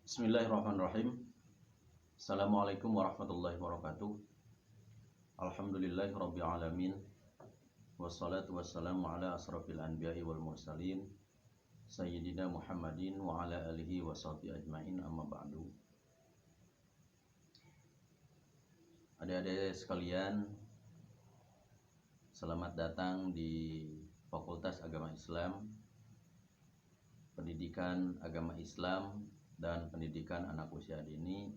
Bismillahirrahmanirrahim. Assalamualaikum warahmatullahi wabarakatuh. Alhamdulillahirabbil alamin. Wassalatu wassalamu ala asrofil anbiya'i wal mursalin Sayyidina Muhammadin wa ala alihi wa sahbihi ajmain, amma ba'du. Adik-adik sekalian, selamat datang di Fakultas Agama Islam, Pendidikan Agama Islam dan Pendidikan Anak Usia Dini,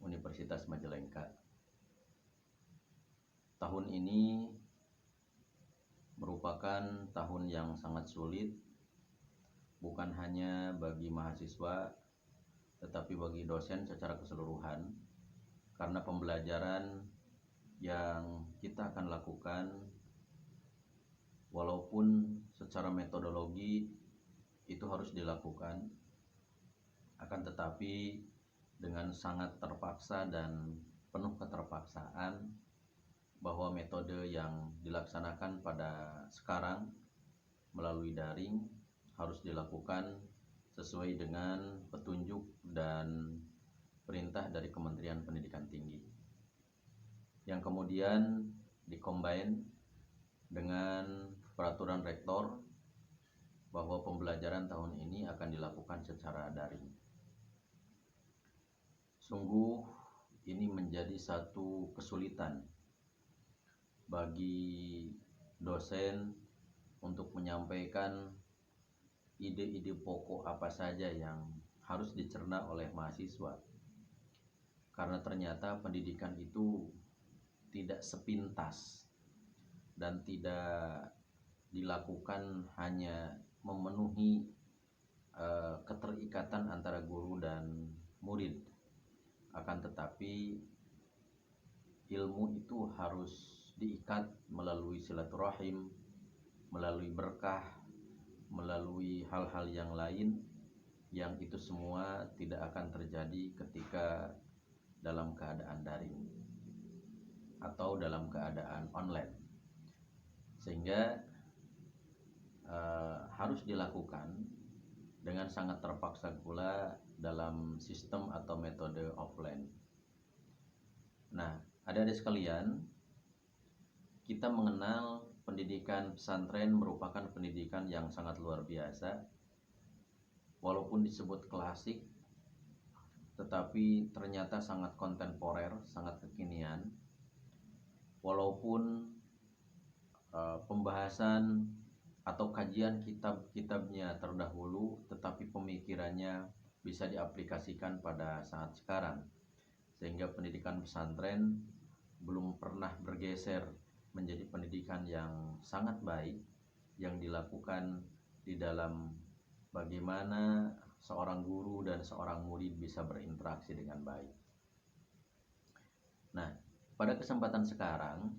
Universitas Majalengka. Tahun ini merupakan tahun yang sangat sulit, bukan hanya bagi mahasiswa, tetapi bagi dosen secara keseluruhan, karena pembelajaran yang kita akan lakukan, walaupun secara metodologi itu harus dilakukan, akan tetapi dengan sangat terpaksa dan penuh keterpaksaan bahwa metode yang dilaksanakan pada sekarang melalui daring harus dilakukan sesuai dengan petunjuk dan perintah dari Kementerian Pendidikan Tinggi, yang kemudian dikombin dengan peraturan rektor bahwa pembelajaran tahun ini akan dilakukan secara daring. Sungguh ini menjadi satu kesulitan bagi dosen untuk menyampaikan ide-ide pokok apa saja yang harus dicerna oleh mahasiswa, karena ternyata pendidikan itu tidak sepintas dan tidak dilakukan hanya memenuhi keterikatan antara guru dan murid, akan tetapi ilmu itu harus diikat melalui silaturahim, melalui berkah, melalui hal-hal yang lain, yang itu semua tidak akan terjadi ketika dalam keadaan daring atau dalam keadaan online, sehingga harus dilakukan dengan sangat terpaksa pula dalam sistem atau metode offline. Nah, adik-adik sekalian, kita mengenal pendidikan pesantren merupakan pendidikan yang sangat luar biasa. Walaupun disebut klasik, tetapi ternyata sangat kontemporer, sangat kekinian. Walaupun pembahasan atau kajian kitab-kitabnya terdahulu, tetapi pemikirannya bisa diaplikasikan pada saat sekarang, sehingga pendidikan pesantren belum pernah bergeser menjadi pendidikan yang sangat baik yang dilakukan di dalam bagaimana seorang guru dan seorang murid bisa berinteraksi dengan baik. Nah, pada kesempatan sekarang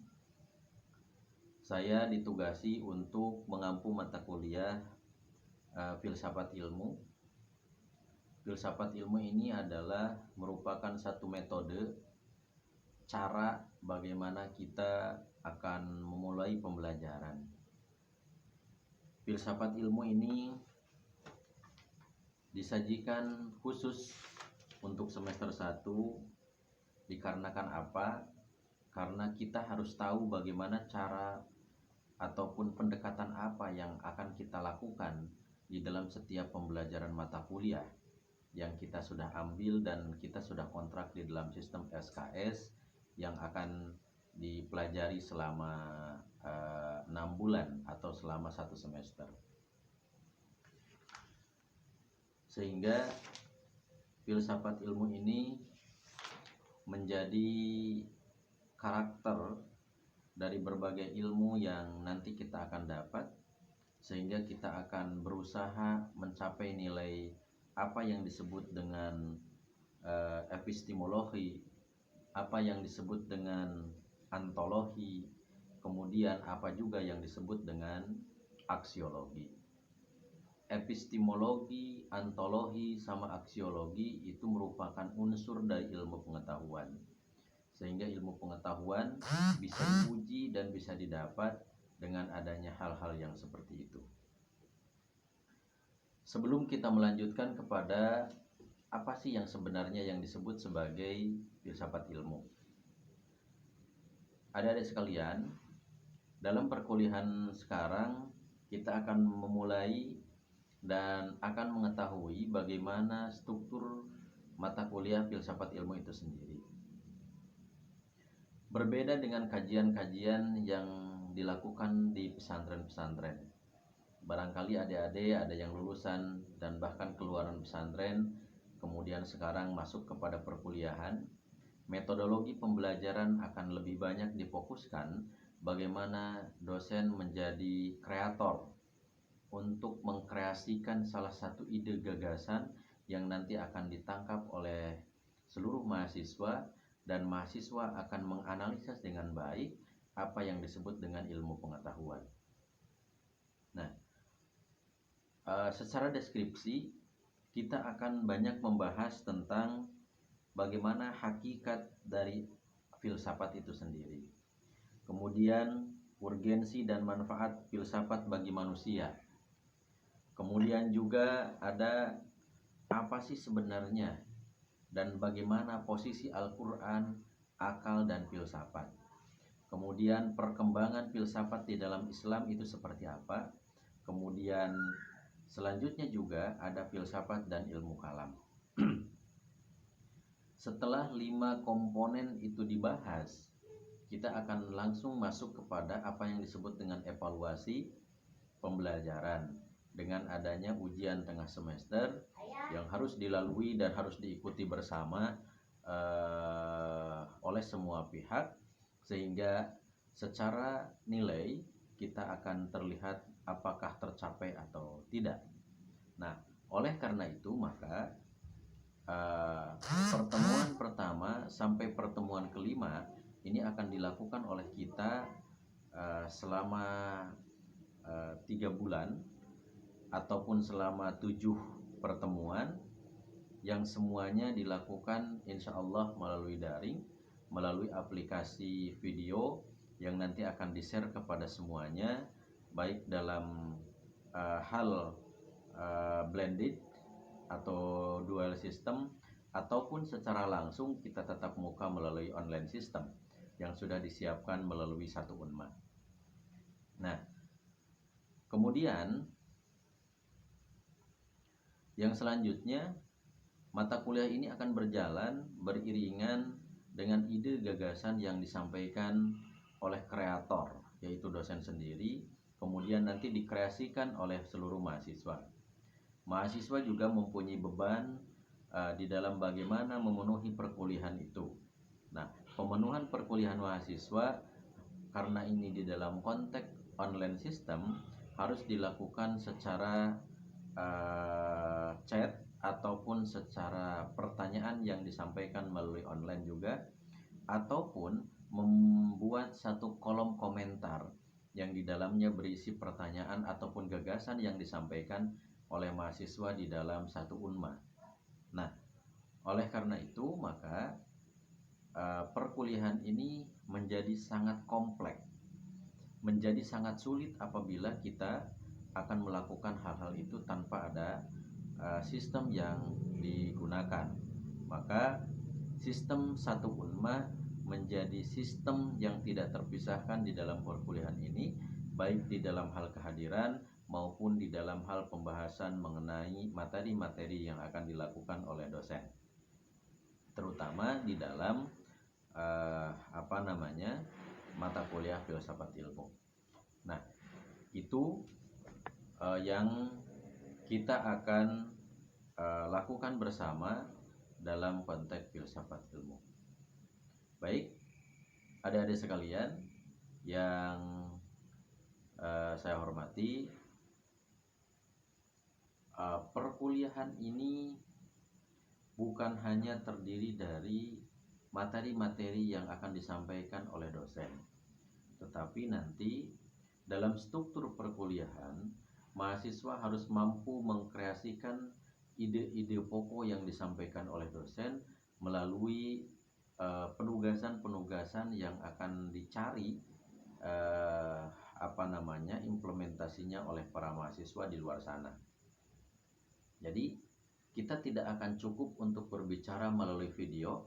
saya ditugasi untuk mengampu mata kuliah filsafat ilmu. Filsafat ilmu ini adalah merupakan satu metode cara bagaimana kita akan memulai pembelajaran. Filsafat ilmu ini disajikan khusus untuk semester 1 dikarenakan apa? Karena kita harus tahu bagaimana cara ataupun pendekatan apa yang akan kita lakukan di dalam setiap pembelajaran mata kuliah yang kita sudah ambil dan kita sudah kontrak di dalam sistem SKS yang akan dipelajari selama 6 bulan atau selama 1 semester. Sehingga filsafat ilmu ini menjadi karakter dari berbagai ilmu yang nanti kita akan dapat, sehingga kita akan berusaha mencapai nilai apa yang disebut dengan epistemologi, apa yang disebut dengan antologi, kemudian apa juga yang disebut dengan aksiologi. Epistemologi, antologi, sama aksiologi itu merupakan unsur dari ilmu pengetahuan, sehingga ilmu pengetahuan bisa diuji dan bisa didapat dengan adanya hal-hal yang seperti itu. Sebelum kita melanjutkan kepada apa sih yang sebenarnya yang disebut sebagai filsafat ilmu. Adik-adik sekalian, dalam perkuliahan sekarang kita akan memulai dan akan mengetahui bagaimana struktur mata kuliah filsafat ilmu itu sendiri. Berbeda dengan kajian-kajian yang dilakukan di pesantren-pesantren. Barangkali adik-adik ada yang lulusan dan bahkan keluaran pesantren, kemudian sekarang masuk kepada perkuliahan. Metodologi pembelajaran akan lebih banyak difokuskan bagaimana dosen menjadi kreator untuk mengkreasikan salah satu ide gagasan yang nanti akan ditangkap oleh seluruh mahasiswa, dan mahasiswa akan menganalisis dengan baik apa yang disebut dengan ilmu pengetahuan. Nah, secara deskripsi kita akan banyak membahas tentang bagaimana hakikat dari filsafat itu sendiri. Kemudian urgensi dan manfaat filsafat bagi manusia. Kemudian juga ada apa sih sebenarnya dan bagaimana posisi Al-Quran, akal, dan filsafat. Kemudian perkembangan filsafat di dalam Islam itu seperti apa. Kemudian selanjutnya juga ada filsafat dan ilmu kalam. Setelah 5 komponen itu dibahas, kita akan langsung masuk kepada apa yang disebut dengan evaluasi pembelajaran dengan adanya ujian tengah semester yang harus dilalui dan harus diikuti bersama oleh semua pihak, sehingga secara nilai kita akan terlihat apakah tercapai atau tidak. Nah, oleh karena itu maka pertemuan pertama sampai pertemuan kelima ini akan dilakukan oleh kita selama 3 bulan ataupun selama 7 pertemuan, yang semuanya dilakukan insya Allah melalui daring, melalui aplikasi video yang nanti akan di-share kepada semuanya, baik dalam hal blended atau dual system, ataupun secara langsung kita tatap muka melalui online system yang sudah disiapkan melalui satu Unma. Nah, kemudian yang selanjutnya, mata kuliah ini akan berjalan beriringan dengan ide gagasan yang disampaikan oleh kreator, yaitu dosen sendiri, kemudian nanti dikreasikan oleh seluruh mahasiswa. Mahasiswa juga mempunyai beban di dalam bagaimana memenuhi perkuliahan itu. Nah, pemenuhan perkuliahan mahasiswa karena ini di dalam konteks online system harus dilakukan secara chat ataupun secara pertanyaan yang disampaikan melalui online juga, ataupun membuat satu kolom komentar yang di dalamnya berisi pertanyaan ataupun gagasan yang disampaikan oleh mahasiswa di dalam satu Unma. Nah, oleh karena itu maka perkuliahan ini menjadi sangat kompleks, menjadi sangat sulit apabila kita akan melakukan hal-hal itu tanpa ada sistem yang digunakan. Maka sistem satu Unma menjadi sistem yang tidak terpisahkan di dalam perkuliahan ini, baik di dalam hal kehadiran maupun di dalam hal pembahasan mengenai materi-materi yang akan dilakukan oleh dosen, terutama di dalam mata kuliah filsafat ilmu. Nah, itu yang kita akan lakukan bersama dalam konteks filsafat ilmu. Baik, adik-adik sekalian yang saya hormati, perkuliahan ini bukan hanya terdiri dari materi-materi yang akan disampaikan oleh dosen, tetapi nanti dalam struktur perkuliahan mahasiswa harus mampu mengkreasikan ide-ide pokok yang disampaikan oleh dosen melalui penugasan-penugasan yang akan dicari implementasinya oleh para mahasiswa di luar sana. Jadi kita tidak akan cukup untuk berbicara melalui video,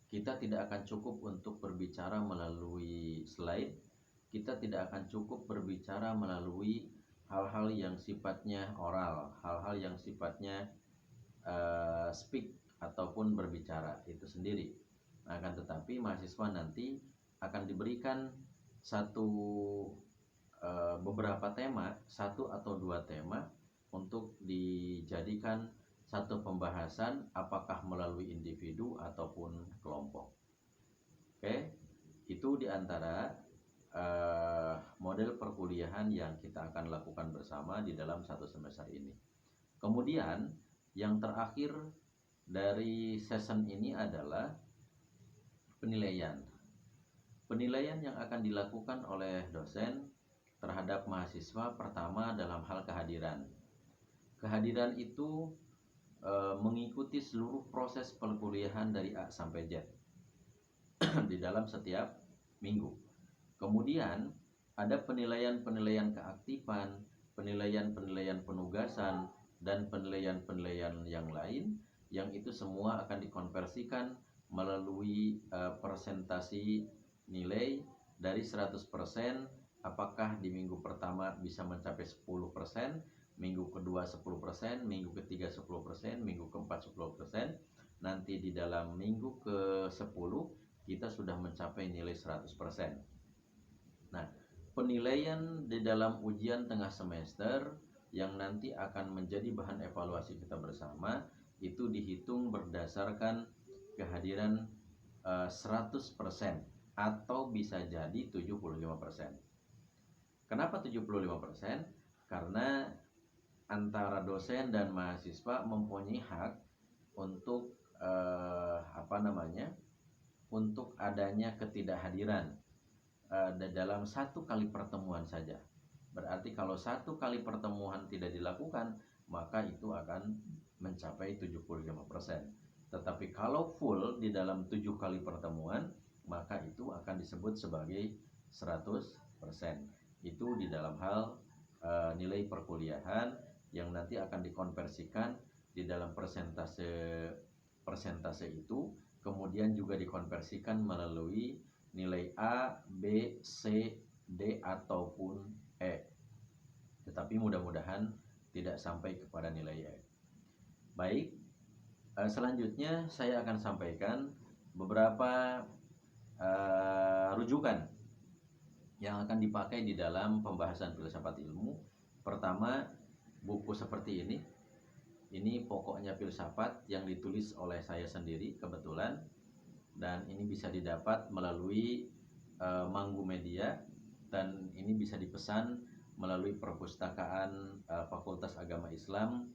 kita tidak akan cukup untuk berbicara melalui slide, kita tidak akan cukup berbicara melalui hal-hal yang sifatnya oral, hal-hal yang sifatnya speak ataupun berbicara itu sendiri. Akan tetapi mahasiswa nanti akan diberikan beberapa tema, 1 atau 2 tema untuk dijadikan satu pembahasan, apakah melalui individu ataupun kelompok. Oke, itu diantara model perkuliahan yang kita akan lakukan bersama di dalam 1 semester ini. Kemudian yang terakhir dari season ini adalah penilaian. Penilaian yang akan dilakukan oleh dosen terhadap mahasiswa pertama dalam hal kehadiran. Kehadiran itu mengikuti seluruh proses perkuliahan dari A sampai Z di dalam setiap minggu. Kemudian ada penilaian-penilaian keaktifan, penilaian-penilaian penugasan, dan penilaian-penilaian yang lain yang itu semua akan dikonversikan melalui persentasi nilai dari 100%, apakah di minggu pertama bisa mencapai 10%, minggu kedua 10%, minggu ketiga 10%, minggu keempat 10%. Nanti di dalam minggu ke-10 kita sudah mencapai nilai 100%. Nah, penilaian di dalam ujian tengah semester yang nanti akan menjadi bahan evaluasi kita bersama itu dihitung berdasarkan kehadiran 100% atau bisa jadi 75%. Kenapa 75%? Karena antara dosen dan mahasiswa mempunyai hak untuk untuk adanya ketidakhadiran dalam 1 kali pertemuan saja. Berarti kalau 1 kali pertemuan tidak dilakukan, maka itu akan mencapai 75%. Tetapi kalau full di dalam 7 kali pertemuan, maka itu akan disebut sebagai 100%. Itu di dalam hal nilai perkuliahan yang nanti akan dikonversikan di dalam persentase itu, kemudian juga dikonversikan melalui nilai A, B, C, D ataupun E. Tetapi mudah-mudahan tidak sampai kepada nilai E. Baik, selanjutnya saya akan sampaikan beberapa rujukan yang akan dipakai di dalam pembahasan filsafat ilmu. Pertama, buku seperti ini. Ini pokoknya filsafat yang ditulis oleh saya sendiri kebetulan, dan ini bisa didapat melalui Manggu Media, dan ini bisa dipesan melalui perpustakaan Fakultas Agama Islam.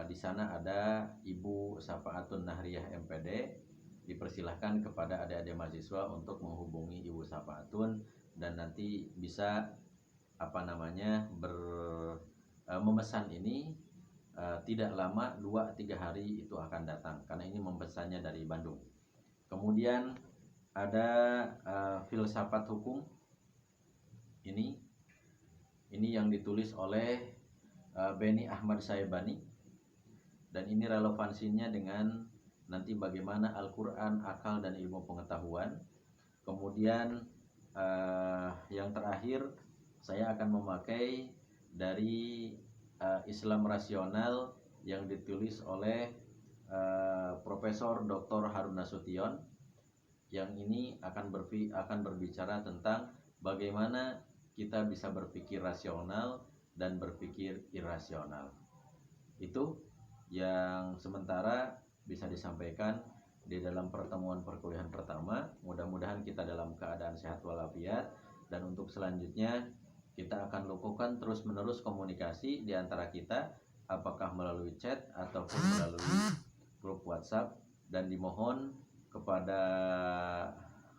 Di sana ada Ibu Safaatun Nahriyah MPD. Dipersilahkan kepada adik-adik mahasiswa untuk menghubungi Ibu Safaatun dan nanti bisa memesan ini. Tidak lama, 2-3 hari itu akan datang, karena ini memesannya dari Bandung. Kemudian ada filsafat hukum. Ini yang ditulis oleh Beni Ahmad Saibani, dan ini relevansinya dengan nanti bagaimana Al-Quran, akal, dan ilmu pengetahuan. Kemudian yang terakhir saya akan memakai dari Islam Rasional yang ditulis oleh Profesor Dr. Harun Nasution. Yang ini akan berbicara tentang bagaimana kita bisa berpikir rasional dan berpikir irasional. Itu yang sementara bisa disampaikan di dalam pertemuan perkuliahan pertama. Mudah-mudahan kita dalam keadaan sehat walafiat, dan untuk selanjutnya kita akan lakukan terus-menerus komunikasi di antara kita, apakah melalui chat ataupun melalui grup WhatsApp, dan dimohon kepada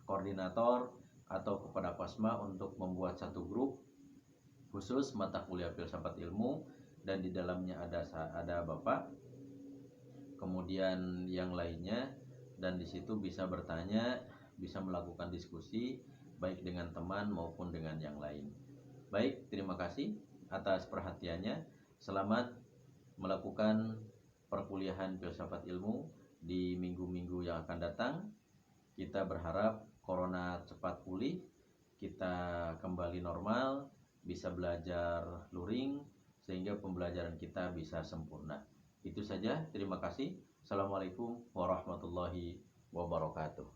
koordinator atau kepada Kosma untuk membuat satu grup khusus mata kuliah filsafat ilmu, dan di dalamnya ada Bapak, kemudian yang lainnya, dan di situ bisa bertanya, bisa melakukan diskusi baik dengan teman maupun dengan yang lain. Baik, terima kasih atas perhatiannya. Selamat melakukan perkuliahan perkuliahan filsafat ilmu di minggu-minggu yang akan datang. Kita berharap corona cepat pulih, kita kembali normal, bisa belajar luring, sehingga pembelajaran kita bisa sempurna. Itu saja, terima kasih. Assalamualaikum warahmatullahi wabarakatuh.